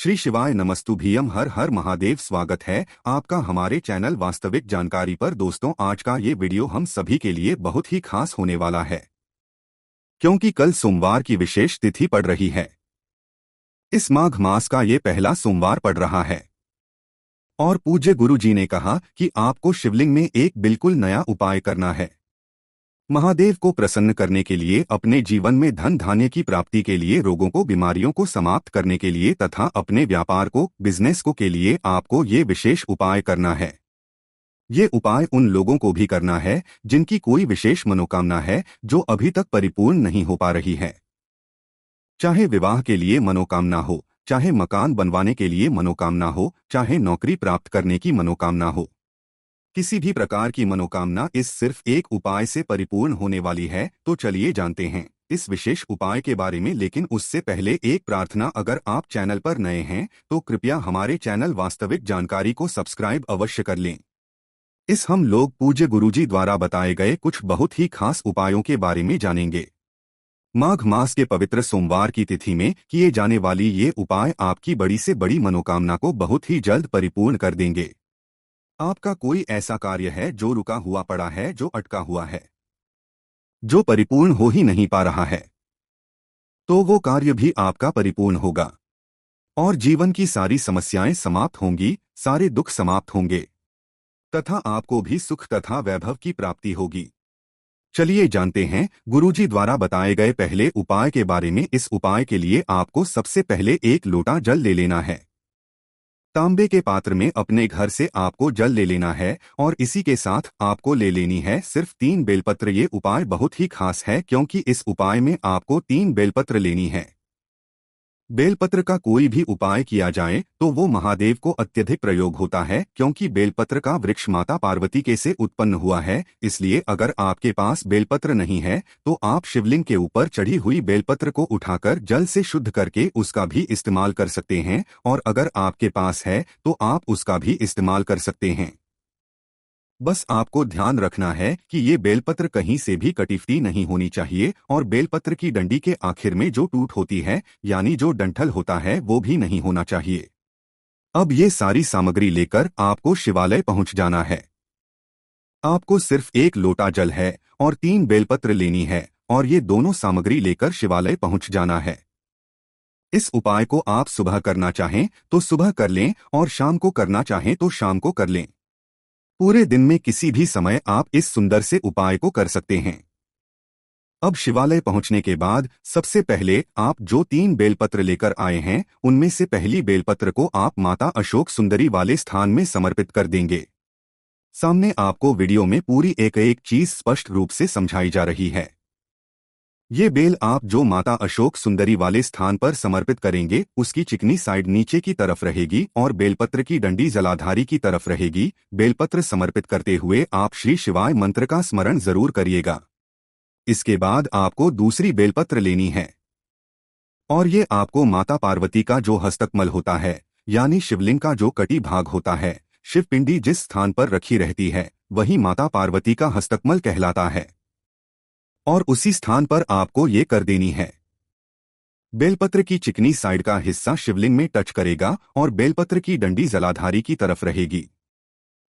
श्री शिवाय नमस्तुभ्यम। हर हर महादेव। स्वागत है आपका हमारे चैनल वास्तविक जानकारी पर। दोस्तों, आज का ये वीडियो हम सभी के लिए बहुत ही खास होने वाला है, क्योंकि कल सोमवार की विशेष तिथि पड़ रही है। इस माघ मास का ये पहला सोमवार पड़ रहा है और पूज्य गुरु जी ने कहा कि आपको शिवलिंग में एक बिल्कुल नया उपाय करना है। महादेव को प्रसन्न करने के लिए, अपने जीवन में धन धान्य की प्राप्ति के लिए, रोगों को, बीमारियों को समाप्त करने के लिए तथा अपने व्यापार को, बिजनेस को के लिए आपको ये विशेष उपाय करना है। ये उपाय उन लोगों को भी करना है जिनकी कोई विशेष मनोकामना है जो अभी तक परिपूर्ण नहीं हो पा रही है। चाहे विवाह के लिए मनोकामना हो, चाहे मकान बनवाने के लिए मनोकामना हो, चाहे नौकरी प्राप्त करने की मनोकामना हो, किसी भी प्रकार की मनोकामना इस सिर्फ एक उपाय से परिपूर्ण होने वाली है। तो चलिए जानते हैं इस विशेष उपाय के बारे में। लेकिन उससे पहले एक प्रार्थना, अगर आप चैनल पर नए हैं तो कृपया हमारे चैनल वास्तविक जानकारी को सब्सक्राइब अवश्य कर लें। इस हम लोग पूज्य गुरुजी द्वारा बताए गए कुछ बहुत ही खास उपायों के बारे में जानेंगे। माघ मास के पवित्र सोमवार की तिथि में किए जाने वाली ये उपाय आपकी बड़ी से बड़ी मनोकामना को बहुत ही जल्द परिपूर्ण कर देंगे। आपका कोई ऐसा कार्य है जो रुका हुआ पड़ा है, जो अटका हुआ है, जो परिपूर्ण हो ही नहीं पा रहा है, तो वो कार्य भी आपका परिपूर्ण होगा और जीवन की सारी समस्याएं समाप्त होंगी, सारे दुख समाप्त होंगे तथा आपको भी सुख तथा वैभव की प्राप्ति होगी। चलिए जानते हैं गुरुजी द्वारा बताए गए पहले उपाय के बारे में। इस उपाय के लिए आपको सबसे पहले एक लोटा जल ले लेना है। तांबे के पात्र में अपने घर से आपको जल ले लेना है और इसी के साथ आपको ले लेनी है सिर्फ 3 बेलपत्र। ये उपाय बहुत ही खास है क्योंकि इस उपाय में आपको 3 बेलपत्र लेनी है। बेलपत्र का कोई भी उपाय किया जाए तो वो महादेव को अत्यधिक प्रयोग होता है, क्योंकि बेलपत्र का वृक्ष माता पार्वती के से उत्पन्न हुआ है। इसलिए अगर आपके पास बेलपत्र नहीं है तो आप शिवलिंग के ऊपर चढ़ी हुई बेलपत्र को उठाकर जल से शुद्ध करके उसका भी इस्तेमाल कर सकते हैं, और अगर आपके पास है तो आप उसका भी इस्तेमाल कर सकते हैं। बस आपको ध्यान रखना है कि ये बेलपत्र कहीं से भी कटी नहीं होनी चाहिए और बेलपत्र की डंडी के आखिर में जो टूट होती है, यानी जो डंठल होता है, वो भी नहीं होना चाहिए। अब ये सारी सामग्री लेकर आपको शिवालय पहुंच जाना है। आपको सिर्फ एक लोटा जल है और 3 बेलपत्र लेनी है और ये दोनों सामग्री लेकर शिवालय पहुंच जाना है। इस उपाय को आप सुबह करना चाहें तो सुबह कर लें और शाम को करना चाहें तो शाम को कर लें। पूरे दिन में किसी भी समय आप इस सुंदर से उपाय को कर सकते हैं। अब शिवालय पहुंचने के बाद सबसे पहले आप जो 3 बेलपत्र लेकर आए हैं, उनमें से पहली बेलपत्र को आप माता अशोक सुंदरी वाले स्थान में समर्पित कर देंगे। सामने आपको वीडियो में पूरी एक एक चीज स्पष्ट रूप से समझाई जा रही है। ये बेल आप जो माता अशोक सुंदरी वाले स्थान पर समर्पित करेंगे, उसकी चिकनी साइड नीचे की तरफ रहेगी और बेलपत्र की डंडी जलाधारी की तरफ रहेगी। बेलपत्र समर्पित करते हुए आप श्री शिवाय मंत्र का स्मरण जरूर करिएगा। इसके बाद आपको दूसरी बेलपत्र लेनी है और ये आपको माता पार्वती का जो हस्तकमल होता है, यानी शिवलिंग का जो कटी भाग होता है, शिवपिंडी जिस स्थान पर रखी रहती है, वही माता पार्वती का हस्तकमल कहलाता है और उसी स्थान पर आपको ये कर देनी है। बेलपत्र की चिकनी साइड का हिस्सा शिवलिंग में टच करेगा और बेलपत्र की डंडी जलाधारी की तरफ रहेगी।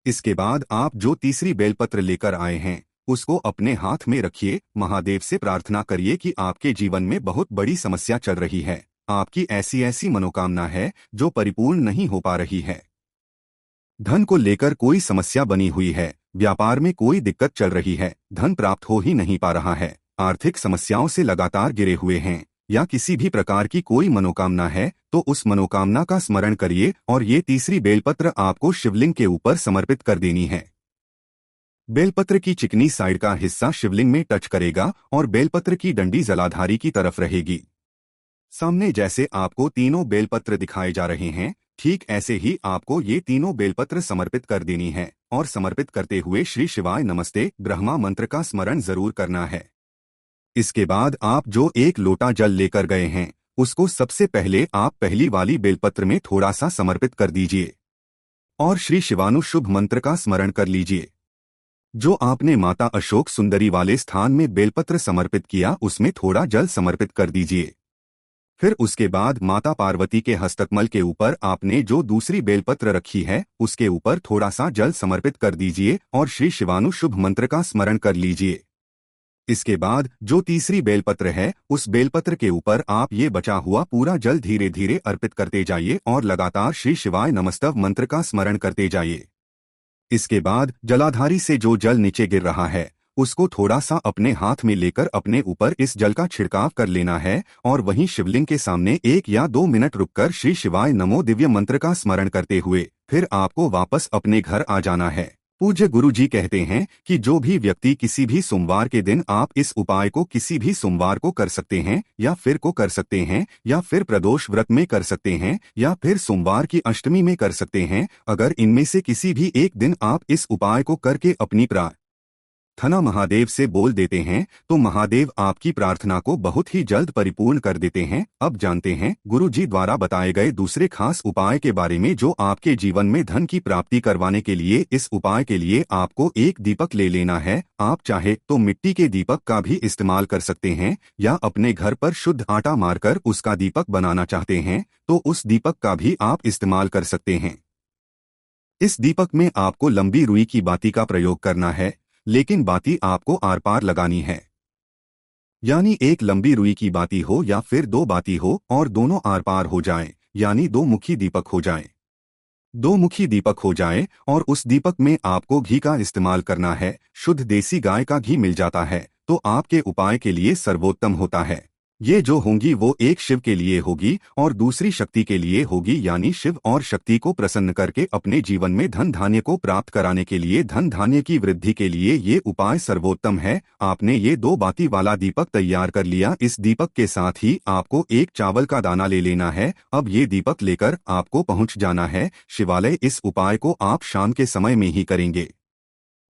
इसके बाद आप जो तीसरी बेलपत्र लेकर आए हैं, उसको अपने हाथ में रखिए। महादेव से प्रार्थना करिए कि आपके जीवन में बहुत बड़ी समस्या चल रही है, आपकी ऐसी ऐसी मनोकामना है जो परिपूर्ण नहीं हो पा रही है। धन को लेकर कोई समस्या बनी हुई है, व्यापार में कोई दिक्कत चल रही है, धन प्राप्त हो ही नहीं पा रहा है, आर्थिक समस्याओं से लगातार गिरे हुए हैं, या किसी भी प्रकार की कोई मनोकामना है, तो उस मनोकामना का स्मरण करिए और ये तीसरी बेलपत्र आपको शिवलिंग के ऊपर समर्पित कर देनी है। बेलपत्र की चिकनी साइड का हिस्सा शिवलिंग में टच करेगा और बेलपत्र की डंडी जलाधारी की तरफ रहेगी। सामने जैसे आपको तीनों बेलपत्र दिखाए जा रहे हैं, ठीक ऐसे ही आपको ये तीनों बेलपत्र समर्पित कर देनी है और समर्पित करते हुए श्री शिवाय नमस्ते ब्रह्मा मंत्र का स्मरण जरूर करना है। इसके बाद आप जो एक लोटा जल लेकर गए हैं, उसको सबसे पहले आप पहली वाली बेलपत्र में थोड़ा सा समर्पित कर दीजिए और श्री शिवानु शुभ मंत्र का स्मरण कर लीजिए। जो आपने माता अशोक सुंदरी वाले स्थान में बेलपत्र समर्पित किया, उसमें थोड़ा जल समर्पित कर दीजिए। फिर उसके बाद माता पार्वती के हस्तकमल के ऊपर आपने जो दूसरी बेलपत्र रखी है उसके ऊपर थोड़ा सा जल समर्पित कर दीजिए और श्री शिवानु शुभ मंत्र का स्मरण कर लीजिए। इसके बाद जो तीसरी बेलपत्र है उस बेलपत्र के ऊपर आप ये बचा हुआ पूरा जल धीरे धीरे अर्पित करते जाइए और लगातार श्री शिवाय नमस्तव मंत्र का स्मरण करते जाइए। इसके बाद जलाधारी से जो जल नीचे गिर रहा है उसको थोड़ा सा अपने हाथ में लेकर अपने ऊपर इस जल का छिड़काव कर लेना है और वहीं शिवलिंग के सामने 1 या 2 मिनट रुककर श्री शिवाय नमो दिव्य मंत्र का स्मरण करते हुए फिर आपको वापस अपने घर आ जाना है। पूज्य गुरु जी कहते हैं कि जो भी व्यक्ति किसी भी सोमवार के दिन आप इस उपाय को किसी भी सोमवार को कर सकते हैं या फिर को कर सकते हैं या फिर प्रदोष व्रत में कर सकते हैं या फिर सोमवार की अष्टमी में कर सकते हैं, अगर इनमें से किसी भी एक दिन आप इस उपाय को करके अपनी प्रार्थना महादेव से बोल देते हैं तो महादेव आपकी प्रार्थना को बहुत ही जल्द परिपूर्ण कर देते हैं। अब जानते हैं गुरु जी द्वारा बताए गए दूसरे खास उपाय के बारे में जो आपके जीवन में धन की प्राप्ति करवाने के लिए। इस उपाय के लिए आपको एक दीपक ले लेना है। आप चाहे तो मिट्टी के दीपक का भी इस्तेमाल कर सकते हैं या अपने घर पर शुद्ध आटा मारकर उसका दीपक बनाना चाहते हैं तो उस दीपक का भी आप इस्तेमाल कर सकते हैं। इस दीपक में आपको लंबी रुई की बाती का प्रयोग करना है, लेकिन बाती आपको आर पार लगानी है, यानी एक लंबी रुई की बाती हो या फिर 2 बाती हो और दोनों आर पार हो जाएं, यानी 2 मुखी दीपक हो जाएं। 2 मुखी दीपक हो जाए और उस दीपक में आपको घी का इस्तेमाल करना है। शुद्ध देसी गाय का घी मिल जाता है तो आपके उपाय के लिए सर्वोत्तम होता है। ये जो होंगी वो एक शिव के लिए होगी और दूसरी शक्ति के लिए होगी, यानी शिव और शक्ति को प्रसन्न करके अपने जीवन में धन धान्य को प्राप्त कराने के लिए, धन धान्य की वृद्धि के लिए ये उपाय सर्वोत्तम है। आपने ये 2 बाती वाला दीपक तैयार कर लिया। इस दीपक के साथ ही आपको एक चावल का दाना ले लेना है। अब ये दीपक लेकर आपको पहुंच जाना है शिवालय। इस उपाय को आप शाम के समय में ही करेंगे।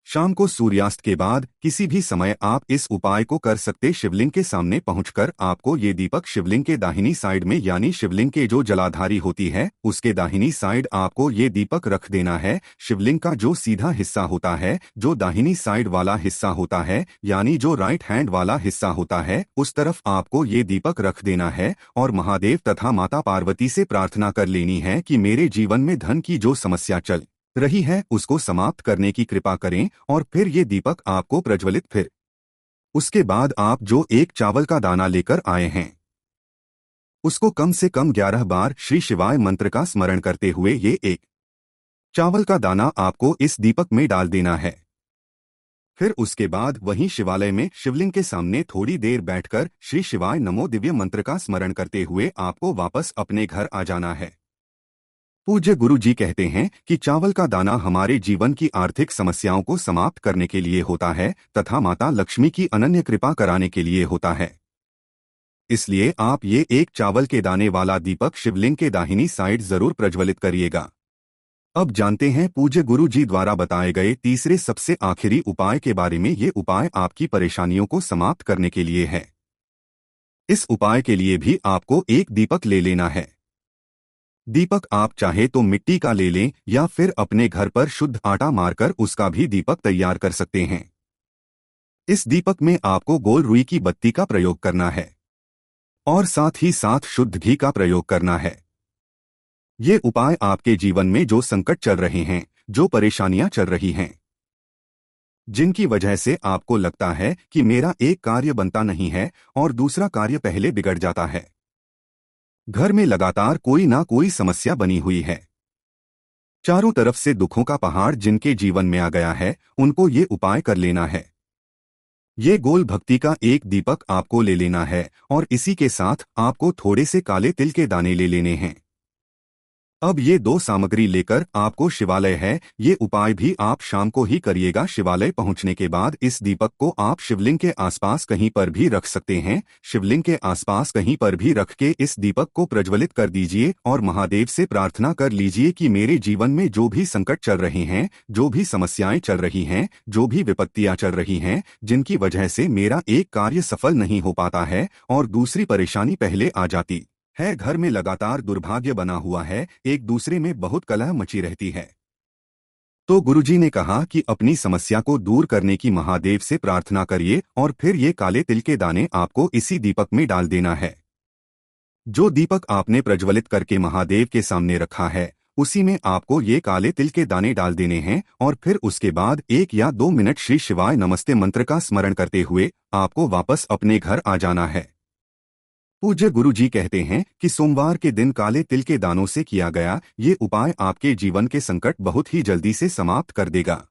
शाम को सूर्यास्त के बाद किसी भी समय आप इस उपाय को कर सकते। शिवलिंग के सामने पहुंचकर आपको ये दीपक शिवलिंग के दाहिनी साइड में, यानी शिवलिंग के जो जलाधारी होती है उसके दाहिनी साइड आपको ये दीपक रख देना है। शिवलिंग का जो सीधा हिस्सा होता है, जो दाहिनी साइड वाला हिस्सा होता है, यानी जो राइट हैंड वाला हिस्सा होता है, उस तरफ आपको ये दीपक रख देना है और महादेव तथा माता पार्वती से प्रार्थना कर लेनी है कि मेरे जीवन में धन की जो समस्या चल रही है उसको समाप्त करने की कृपा करें और फिर ये दीपक आपको प्रज्वलित। फिर उसके बाद आप जो एक चावल का दाना लेकर आए हैं उसको कम से कम 11 बार श्री शिवाय मंत्र का स्मरण करते हुए ये एक चावल का दाना आपको इस दीपक में डाल देना है। फिर उसके बाद वहीं शिवालय में शिवलिंग के सामने थोड़ी देर बैठकर श्री शिवाय नमो दिव्य मंत्र का स्मरण करते हुए आपको वापस अपने घर आ जाना है। पूज्य गुरु जी कहते हैं कि चावल का दाना हमारे जीवन की आर्थिक समस्याओं को समाप्त करने के लिए होता है तथा माता लक्ष्मी की अनन्य कृपा कराने के लिए होता है। इसलिए आप ये एक चावल के दाने वाला दीपक शिवलिंग के दाहिनी साइड जरूर प्रज्वलित करिएगा। अब जानते हैं पूज्य गुरु जी द्वारा बताए गए तीसरे सबसे आखिरी उपाय के बारे में। ये उपाय आपकी परेशानियों को समाप्त करने के लिए है। इस उपाय के लिए भी आपको एक दीपक ले लेना है। दीपक आप चाहे तो मिट्टी का ले लें या फिर अपने घर पर शुद्ध आटा मारकर उसका भी दीपक तैयार कर सकते हैं। इस दीपक में आपको गोल रुई की बत्ती का प्रयोग करना है और साथ ही साथ शुद्ध घी का प्रयोग करना है। ये उपाय आपके जीवन में जो संकट चल रहे हैं, जो परेशानियां चल रही हैं, जिनकी वजह से आपको लगता है कि मेरा एक कार्य बनता नहीं है और दूसरा कार्य पहले बिगड़ जाता है, घर में लगातार कोई ना कोई समस्या बनी हुई है, चारों तरफ से दुखों का पहाड़ जिनके जीवन में आ गया है, उनको ये उपाय कर लेना है। ये गोल भक्ति का एक दीपक आपको ले लेना है और इसी के साथ आपको थोड़े से काले तिल के दाने ले लेने हैं। अब ये 2 सामग्री लेकर आपको शिवालय है। ये उपाय भी आप शाम को ही करिएगा। शिवालय पहुंचने के बाद इस दीपक को आप शिवलिंग के आसपास कहीं पर भी रख सकते हैं। शिवलिंग के आसपास कहीं पर भी रख के इस दीपक को प्रज्वलित कर दीजिए और महादेव से प्रार्थना कर लीजिए कि मेरे जीवन में जो भी संकट चल रहे हैं, जो भी समस्याएं चल रही हैं, जो भी विपत्तियां चल रही हैं, जिनकी वजह से मेरा एक कार्य सफल नहीं हो पाता है और दूसरी परेशानी पहले आ जाती है, घर में लगातार दुर्भाग्य बना हुआ है, एक दूसरे में बहुत कलह मची रहती है, तो गुरुजी ने कहा कि अपनी समस्या को दूर करने की महादेव से प्रार्थना करिए और फिर ये काले तिल के दाने आपको इसी दीपक में डाल देना है। जो दीपक आपने प्रज्वलित करके महादेव के सामने रखा है, उसी में आपको ये काले तिल के दाने डाल देने हैं और फिर उसके बाद 1 या 2 मिनट श्री शिवाय नमस्ते मंत्र का स्मरण करते हुए आपको वापस अपने घर आ जाना है। पूज्य गुरु जी कहते हैं कि सोमवार के दिन काले तिल के दानों से किया गया ये उपाय आपके जीवन के संकट बहुत ही जल्दी से समाप्त कर देगा।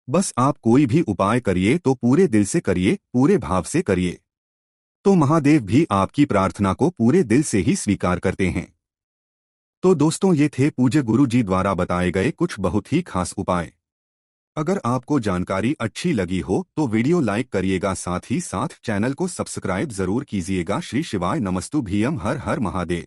बस आप कोई भी उपाय करिए तो पूरे दिल से करिए, पूरे भाव से करिए, तो महादेव भी आपकी प्रार्थना को पूरे दिल से ही स्वीकार करते हैं। तो दोस्तों, ये थे पूज्य गुरु जी द्वारा बताए गए कुछ बहुत ही खास उपाय। अगर आपको जानकारी अच्छी लगी हो तो वीडियो लाइक करिएगा, साथ ही साथ चैनल को सब्सक्राइब जरूर कीजिएगा। श्री शिवाय नमस्तु भीयम, हर हर महादेव।